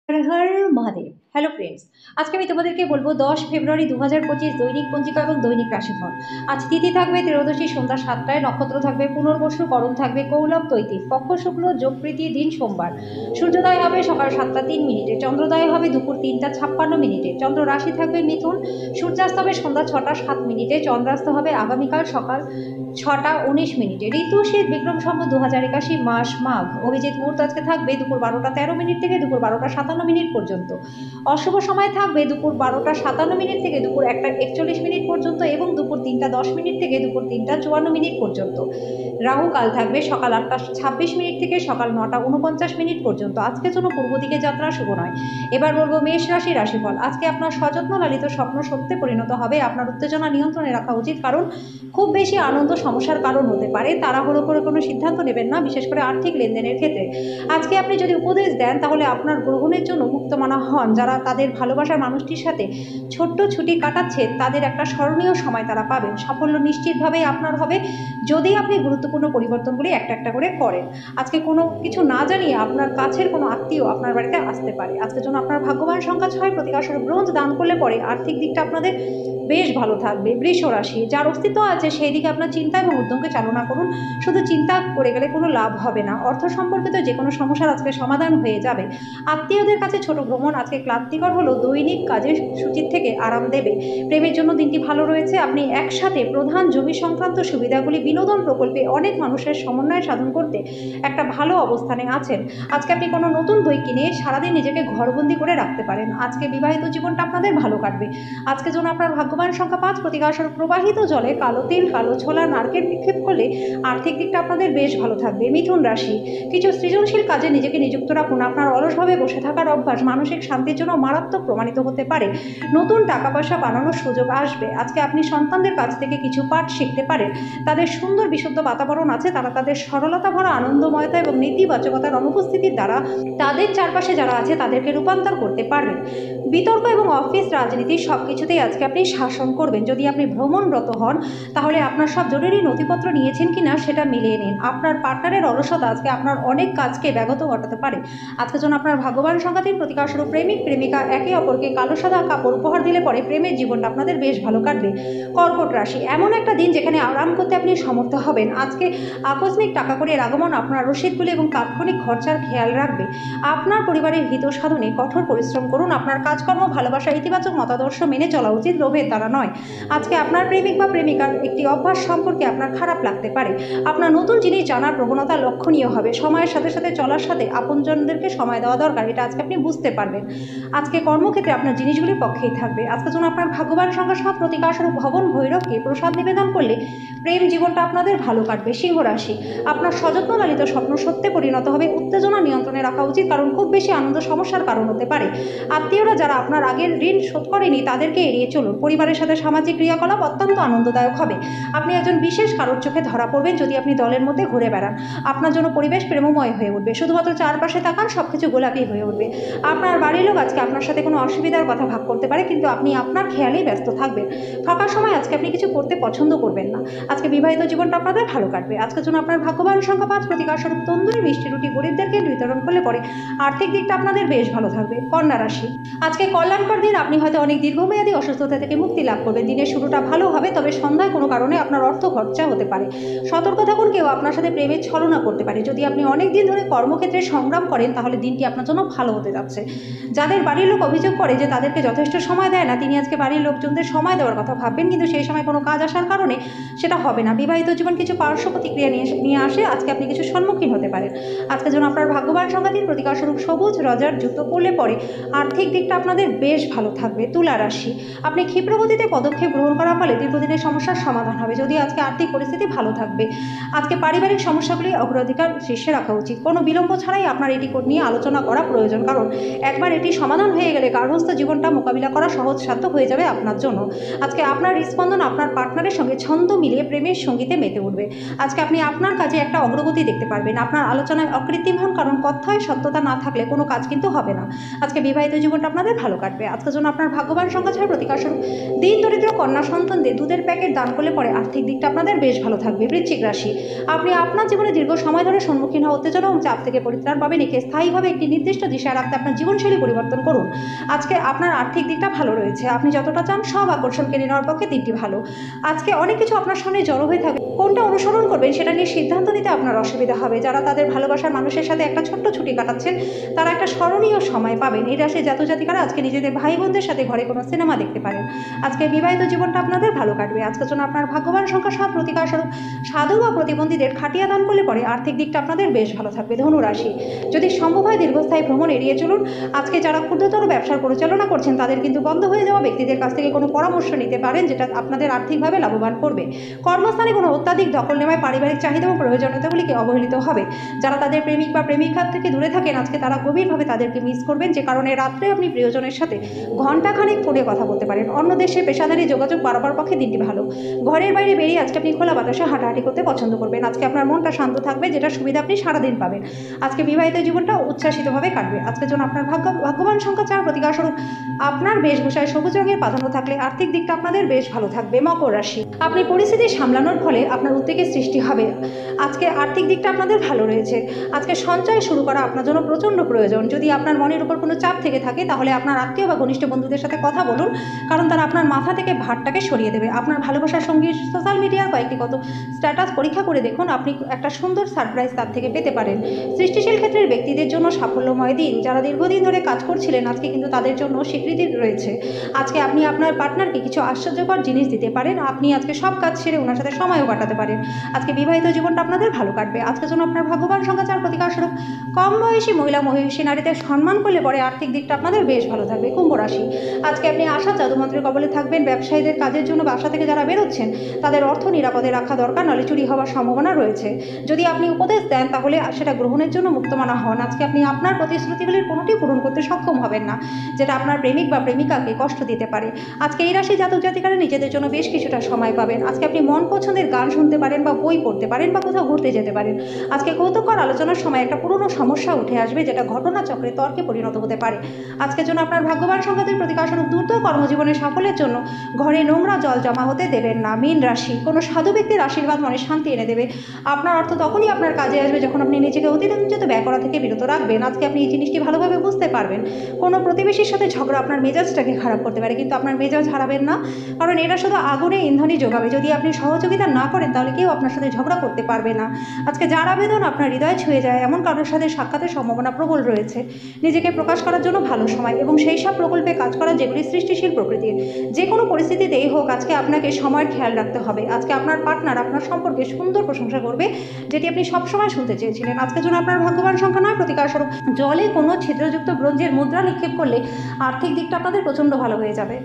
Har Har Mahadev. Hello friends, আজকে আমি তোমাদেরকে বলবো 10 ফেব্রুয়ারি 2025 দৈনিক পঞ্জিকা এবং দৈনিক রাশিফল। আজ তিথি থাকবে ত্রয়োদশী সন্ধ্যা 7টায়, নক্ষত্র থাকবে পুনর্বসু, করণ থাকবে কৌলব তৈতিক, পক্ষ শুক্ল, যোগ প্রীতি, দিন সোমবার। সূর্যোদয় হবে সকাল 7টা 3 মিনিটে, চন্দ্রোদয় হবে দুপুর 3টা 56 মিনিটে, চন্দ্র রাশি থাকবে মিথুন, সূর্যাস্ত হবে সন্ধ্যা 6টা 7 মিনিটে, চন্দ্রাস্ত হবে আগামীকাল সকাল 6টা 19 মিনিটে। ঋতু শীত, বিক্রম সম্বত 2081, মাস মাঘ। অভিজিৎ মুহূর্ত আজকে থাকবে দুপুর 12টা 13 মিনিট থেকে দুপুর 12টা 57 মিনিট পর্যন্ত। অশুভ সময় থাকবে দুপুর 12টা 57 মিনিট থেকে দুপুর 1টা 41 মিনিট পর্যন্ত এবং দুপুর 3টা 10 মিনিট থেকে দুপুর 3টা 54 মিনিট পর্যন্ত। রাহু কাল থাকবে সকাল 8টা 26 মিনিট থেকে সকাল 9টা 49 মিনিট পর্যন্ত। আজকের জন্য পূর্ব দিকে যাত্রা শুভ নয়। এবার বলবো মেষ রাশি রাশিফল। আজকে আপনার সযত্ন লালিত স্বপ্ন সত্যে পরিণত হবে। আপনার উত্তেজনা নিয়ন্ত্রণে রাখা উচিত, কারণ খুব বেশি আনন্দ সমস্যার কারণ হতে পারে। তাড়াহুড়ো করে কোনো সিদ্ধান্ত নেবেন না, বিশেষ করে আর্থিক লেনদেনের ক্ষেত্রে। আজকে আপনি যদি উপদেশ দেন তাহলে আপনার গ্রহণের জন্য মুক্তমানা হন। যারা তাদের ভালোবাসার মানুষটির সাথে ছোট্ট ছুটি কাটাচ্ছে তাদের একটা স্মরণীয় সময় তারা পাবেন। সাফল্য নিশ্চিতভাবেই আপনার হবে যদি আপনি গুরুত্বপূর্ণ পরিবর্তনগুলি একটা একটা করে করেন। আজকে কোনো কিছু না জানিয়ে আপনার কাছের কোনো আত্মীয় আপনার বাড়িতে আসতে পারে। আজকের জন্য আপনার ভাগ্যবান সংখ্যা 6, প্রতিকারস্বরূপ ব্রোঞ্জ দান করলে পরে আর্থিক দিকটা আপনাদের বেশ ভালো থাকবে। বৃষ রাশি, যার অস্তিত্ব আছে সেই দিকে আপনার চিন্তা এবং উদ্যমকে চালনা করুন। শুধু চিন্তা করে গেলে কোনো লাভ হবে না। অর্থ সম্পর্কিত যে কোনো সমস্যার আজকে সমাধান হয়ে যাবে। আত্মীয়দের কাছে ছোট ভ্রমণ আজকে ক্লান্তিকর হলেও দৈনিক কাজের সূচির থেকে আরাম দেবে। প্রেমের জন্য দিনটি ভালো রয়েছে। আপনি একসাথে প্রধান জমি সংক্রান্ত সুবিধাগুলি বিনোদন প্রকল্পে অনেক মানুষের সমন্বয় সাধন করতে একটা ভালো অবস্থানে আছেন। আজকে আপনি কোনো নতুন বই কিনে সারাদিন নিজেকে ঘরবন্দি করে রাখতে পারেন। আজকে বিবাহিত জীবনটা আপনাদের ভালো কাটবে। আজকের জন্য আপনার ভাগ্যবান সংখ্যা 5, প্রতিকারস্বরূপ প্রবাহিত জলে কালো তিল, কালো ছোলা, নারকেল নিক্ষেপ করলে আর্থিক দিকটা আপনাদের বেশ ভালো থাকবে। মিথুন রাশি, কিছু সৃজনশীল কাজে নিজেকে নিযুক্ত রাখুন। আপনার অলসভাবে বসে থাকার অভ্যাস মানসিক শান্তির জন্য মারাত্মক প্রমাণিত হতে পারে। নতুন টাকা পয়সা বানানোর সুযোগ আসবে। আজকে আপনি সন্তানদের কাছ থেকে কিছু পাঠ শিখতে পারেন। তাদের সুন্দর বিশুদ্ধ বাতাবরণ আছে, তারা তাদের সরলতা ভরা আনন্দময়তা এবং নেতিবাচকতার অনুপস্থিতির দ্বারা তাদের চারপাশে যারা আছে তাদেরকে রূপান্তর করতে পারবেন। বিতর্ক এবং অফিস রাজনীতি সব কিছুতেই আজকে আপনি শাসন করবেন। যদি আপনি ভ্রমণরত হন তাহলে আপনার সব জরুরি নথিপত্র নিয়েছেন কিনা সেটা মিলিয়ে নিন। আপনার পার্টনারের অলসতা আজকে আপনার অনেক কাজকে ব্যাঘাত ঘটাতে পারে। আজকের জন্য আপনার ভাগ্যবান সংখ্যা 3, প্রতিকারস্বরূপ প্রেমিক প্রেমিকা একে অপরকে কালো সাদা কাপড় উপহার দিলে পরে প্রেমের জীবনটা আপনাদের বেশ ভালো কাটবে। কর্কট রাশি, এমন একটা দিন যেখানে আরাম করতে আপনি সমর্থ হবেন। আজকে আকস্মিক টাকা কড়ির আগমন আপনার রসিদগুলি এবং তাৎক্ষণিক খরচার খেয়াল রাখবে। আপনার পরিবারের হিত সাধনে কঠোর পরিশ্রম করুন। আপনার কাজকর্ম, ভালোবাসা, ইতিবাচক মতাদর্শ মেনে চলা উচিত, লোভের দ্বারা নয়। আজকে আপনার প্রেমিক বা প্রেমিকার একটি অভ্যাস সম্পর্কে আপনার খারাপ লাগতে পারে। আপনার নতুন জিনিস জানার প্রবণতা লক্ষণীয় হবে। সময়ের সাথে সাথে চলার সাথে আপনজনদেরকে সময় দেওয়া দরকার, এটা আজকে আপনি বুঝতে পারবেন। আজকে কর্মক্ষেত্রে আপনার জিনিসগুলির পক্ষেই থাকবে। আজকের জন্য আপনার ভাগ্যবান সংখ্যা 7, প্রতিকারস্বরূপ ভবন ভৈরবকে প্রসাদ নিবেদন করলে প্রেম জীবনটা আপনাদের ভালো কাটবে। সিংহ রাশি, আপনার সযত্ন লালিত স্বপ্ন সত্যে পরিণত হবে। উত্তেজনা নিয়ন্ত্রণে রাখা উচিত, কারণ খুব বেশি আনন্দ সমস্যার কারণ হতে পারে। আত্মীয়রা যারা আপনার আগের ঋণ শোধ করেনি তাদেরকে এড়িয়ে চলুন। পরিবারের সাথে সামাজিক ক্রিয়াকলাপ অত্যন্ত আনন্দদায়ক হবে। আপনি একজন বিশেষ কারোর চোখে ধরা পড়বেন যদি আপনি দলের মধ্যে ঘুরে বেড়ান। আপনার জন্য পরিবেশ প্রেমময় হয়ে উঠবে। শুধুমাত্র চারপাশে তাকান, সবকিছু গোলাপি হয়ে উঠবে। আপনার বাড়ির লোক আজকে আপনার সাথে কোনো অসুবিধার কথা ভাগ করতে পারে, কিন্তু আপনি আপনার খেয়ালেই ব্যস্ত থাকবেন। ফাঁকা সময় আজকে আপনি কিছু করতে পছন্দ করবেন না। আজকে বিবাহিত জীবনটা আপনাদের ভালো কাটবে। আজকের জন্য আপনার ভাগ্যবান সংখ্যা 5, প্রতিকারস্বরূপ তন্দুরি মিষ্টি রুটি গরিবদেরকে বিতরণ করলে পরে আর্থিক দিকটা আপনাদের বেশ ভালো থাকবে। কন্যা রাশি, আজকে কল্যাণকর দিন। আপনি হয়তো অনেক দীর্ঘমেয়াদী অসুস্থতা থেকে মুক্তি লাভ করবেন। দিনের শুরুটা ভালো হবে, তবে সন্ধ্যায় কোনো কারণে আপনার অর্থ খরচা হতে পারে। সতর্ক থাকুন, কেউ আপনার সাথে প্রেমের ছলনা করতে পারে। যদি আপনি অনেক দিন ধরে কর্মক্ষেত্রে সংগ্রাম করেন তাহলে দিনটি আপনার জন্য ভালো হতে যাচ্ছে। যাদের বাড়ির লোক অভিযোগ করে যে তাদেরকে যথেষ্ট সময় দেয় না, তিনি আজকে বাড়ির লোকজনদের সময় দেওয়ার কথা ভাববেন, কিন্তু সেই সময় কোনো কাজ আসার কারণে সেটা হবে না। বিবাহিত জীবন কিছু পার্শ্ব প্রতিক্রিয়া নিয়ে আসে। আজকে আপনি কিছু সম্মুখীন হতে পারেন। আজকের জন্য আপনার ভাগ্যবান সংখ্যা 3, প্রতিকারস্বরূপ সবুজ রজার জুতো পরলে পরে আর্থিক দিকটা আপনাদের বেশ ভালো থাকবে। তুলা রাশি, আপনি ক্ষিপ্র গতিতে পদক্ষেপ গ্রহণ করার ফলে দীর্ঘদিনের সমস্যার সমাধান হবে। যদি আজকে আর্থিক পরিস্থিতি ভালো থাকবে। আজকে পারিবারিক সমস্যাগুলি অগ্রাধিকার শীর্ষে রাখা উচিত। কোনো বিলম্ব ছাড়াই আপনার এটি নিয়ে আলোচনা করা প্রয়োজন, কারণ একবার এটি সমাধান সমাধান হয়ে গেলে গার্হস্থ্য জীবনটা মোকাবিলা করা সহজসাধ্য হয়ে যাবে আপনার জন্য। আজকে আপনার হৃদস্পন্দন আপনার পার্টনারের সঙ্গে ছন্দ মিলিয়ে প্রেমের সঙ্গীতে মেতে উঠবে। আজকে আপনি আপনার কাজে একটা অগ্রগতি দেখতে পারবেন। আপনার আলোচনায় অকৃত্রিম হন, কারণ কথায় সত্যতা না থাকলে কোনো কাজ কিন্তু হবে না। আজকে বিবাহিত জীবনটা আপনাদের ভালো কাটবে। আজকের জন্য আপনার ভাগ্যবান সংখ্যা 6 প্রতিকার স্বরূপ দিন দরিদ্র কন্যা সন্তানদের দুধের প্যাকেট দান করলে পরে আর্থিক দিকটা আপনাদের বেশ ভালো থাকবে। বৃশ্চিক রাশি, আপনি আপনার জীবনে দীর্ঘ সময় ধরে সম্মুখীন হওয়া উত্তেজনা এবং চাপ থেকে পরিত্রাণ পাবেন। একে স্থায়ীভাবে একটি নির্দিষ্ট দিশায় রাখতে আপনার জীবনশৈলী পরিবর্তন করুন। আজকে আপনার আর্থিক দিকটা ভালো রয়েছে। আপনি যতটা চান সব আকর্ষণ কেড়ে নেওয়ার পক্ষে দিনটি ভালো। আজকে অনেক কিছু আপনার সামনে জড়ো হয়ে থাকবে, কোনটা অনুসরণ করবেন সেটা নিয়ে সিদ্ধান্ত নিতে আপনার অসুবিধা হবে। যারা তাদের ভালোবাসার মানুষের সাথে একটা ছোট্ট ছুটি কাটাচ্ছেন তারা একটা স্মরণীয় সময় পাবেন। এই রাশির জাতজাতিকারা আজকে নিজেদের ভাই বোনদের সাথে ঘরে কোনো সিনেমা দেখতে পারেন। আজকে বিবাহিত জীবনটা আপনাদের ভালো কাটবে। আজকের জন্য আপনার ভাগ্যবান সংখ্যা 7 প্রতিকার স্বরূপ সাধু বা প্রতিবন্ধীদের খাটিয়া দান করলে পরে আর্থিক দিকটা আপনাদের বেশ ভালো থাকবে। ধনু রাশি, যদি সম্ভব হয় দীর্ঘস্থায়ী ভ্রমণ এড়িয়ে চলুন। আজকে যারা ক্ষুদ্রতর ব্যবসার পরিচালনা করছেন তাদের কিন্তু বন্ধ হয়ে যাওয়া ব্যক্তিদের কাছ থেকে কোনো পরামর্শ নিতে পারেন, যেটা আপনাদের আর্থিকভাবে লাভবান করবে। কর্মস্থানে কোনো অত্যাধিক দখল নেওয়ায় পারিবারিক চাহিদা এবং প্রয়োজনীয়তাগুলিকে অবহেলিত হবে। যারা তাদের প্রেমিক বা প্রেমিকার থেকে দূরে থাকেন আজকে তারা গভীরভাবে তাদেরকে মিস করবেন, যে কারণে রাত্রে আপনি প্রিয়জনের সাথে ঘণ্টাখানেক ফোনে কথা বলতে পারেন। অন্য দেশে পেশাদারি যোগাযোগ বাড়াবার পক্ষে দিনটি ভালো। ঘরের বাইরে বেরিয়ে আজকে আপনি খোলা বাতাসে হাঁটাহাঁটি করতে পছন্দ করবেন। আজকে আপনার মনটা শান্ত থাকবে, যেটা সুবিধা আপনি সারাদিন পাবেন। আজকে বিবাহিত জীবনটা উচ্ছ্বাসিতভাবে কাটবে। আজকের জন্য আপনার ভাগ্যবান সংখ্যা 4 প্রতিকার স্বরূপ আপনার বেশভূষায় সবুজ রঙের প্রাধান্য থাকলে আর্থিক দিকটা আপনাদের বেশ ভালো থাকবে। মকর রাশি, আপনি পরিস্থিতি সামলানোর ফলে আপনার উদ্বেগের সৃষ্টি হবে। আজকে আর্থিক দিকটা আপনাদের ভালো রয়েছে। আজকে সঞ্চয় শুরু করা আপনার জন্য প্রচণ্ড প্রয়োজন। যদি আপনার মনের উপর কোনো চাপ থেকে থাকে তাহলে আপনার আত্মীয় বা ঘনিষ্ঠ বন্ধুদের সাথে কথা বলুন, কারণ তারা আপনার মাথা থেকে ভারটাকে সরিয়ে দেবে। আপনার ভালোবাসার সঙ্গী সোশ্যাল মিডিয়ার কয়েকটি কত স্ট্যাটাস পরীক্ষা করে দেখুন, আপনি একটা সুন্দর সারপ্রাইজ তার থেকে পেতে পারেন। সৃষ্টিশীল ক্ষেত্রের ব্যক্তিদের জন্য সাফল্যময় দিন। যারা দীর্ঘদিন ধরে কাজ করছিলেন আজকে কিন্তু তাদের জন্য স্বীকৃতি রয়েছে। আজকে আপনি আপনার পার্টনারকে কিছু আশ্চর্যকর জিনিস দিতে পারেন। আপনি আজকে সব কাজ ছেড়ে ওনার সাথে সময়ও কাটাতে পারেন। আজকে বিবাহিত জীবনটা আপনাদের ভালো কাটবে। আজকের জন্য আপনার ভাগ্যবান সংখ্যা 4 প্রতিকার স্বরূপ কম বয়সী মহিলা মহিষী নারীদের সম্মান করলে পরে আর্থিক দিকটা আপনাদের বেশ ভালো থাকবে। কুম্ভ রাশি, আজকে আপনি আশা জাদুমন্ত্রের কবলে থাকবেন। ব্যবসায়ীদের কাজের জন্য বাসা থেকে যারা বেরোচ্ছেন তাদের অর্থ নিরাপদে রাখা দরকার, নাহলে চুরি হওয়ার সম্ভাবনা রয়েছে। যদি আপনি উপদেশ দেন তাহলে সেটা গ্রহণের জন্য মুক্তমানা হন। আজকে আপনি আপনার প্রতিশ্রুতিগুলির কোনোটি পূরণ করতে সক্ষম হবেন না, যেটা আপনার প্রেমিক বা প্রেমিকাকে কষ্ট দিতে পারে। আজকে এই রাশি জাতক জাতিকারা নিজেদের জন্য বেশ কিছুটা সময় পাবেন। আজকে আপনি মন পছন্দের গান শুনতে পারেন বা বই পড়তে পারেন বা কোথাও ঘুরতে যেতে পারেন। আজকে কৌতুককর আলোচনার সময় একটা পুরনো সমস্যা উঠে আসবে, যেটা ঘটনাচক্রে তর্কে পরিণত হতে পারে। আজকের জন্য আপনার ভাগ্যবান সংখ্যা 2 প্রতিকার স্বরূপ দ্রুত কর্মজীবনের সাফল্যের জন্য ঘরে নোংরা জল জমা হতে দেবেন না। মীন রাশি, কোনো সাধু ব্যক্তির আশীর্বাদ মনে শান্তি এনে দেবে। আপনার অর্থ তখনই আপনার কাজে আসবে যখন আপনি নিজেকে অতিরঞ্জিত ব্যয় করা থেকে বিরত রাখবেন। আজকে আপনি এই জিনিসটি ভালোভাবে বুঝতে পারবেন। কোনো প্রতিবেশীর সাথে ঝগড়া আপনার মেজাজটাকে খারাপ করতে পারে, কিন্তু আপনার মেজাজ হারাবেন না, কারণ এটা শুধু আগুনে ইন্ধনই যোগাবে। যদি আপনি সহযোগিতা না করেন তাহলে কেউ আপনার সাথে ঝগড়া করতে পারবে না। আজকে যার আবেদন আপনার হৃদয় ছুঁয়ে যায় এমন কারোর সাথে সাক্ষাতের সম্ভাবনা প্রবল রয়েছে। নিজেকে প্রকাশ করার জন্য ভালো সময় এবং সেই সব প্রকল্পে কাজ করা যেগুলি সৃষ্টিশীল প্রকৃতির। যে কোনো পরিস্থিতিতেই হোক আজকে আপনাকে সময়ের খেয়াল রাখতে হবে। আজকে আপনার পার্টনার আপনার সম্পর্কে সুন্দর প্রশংসা করবে, যেটি আপনি সবসময় শুনতে চেয়েছিলেন। আজকের জন্য আপনার ভাগ্যবান সংখ্যা 9 প্রতিকার স্বরূপ জলে কোনো ছিদ্রযুক্ত ব্রোঞ্জের মুদ্রা নিক্ষেপ করলে আর্থিক দিকটা আপনাদের প্রচণ্ড ভালো হয়ে যাবে।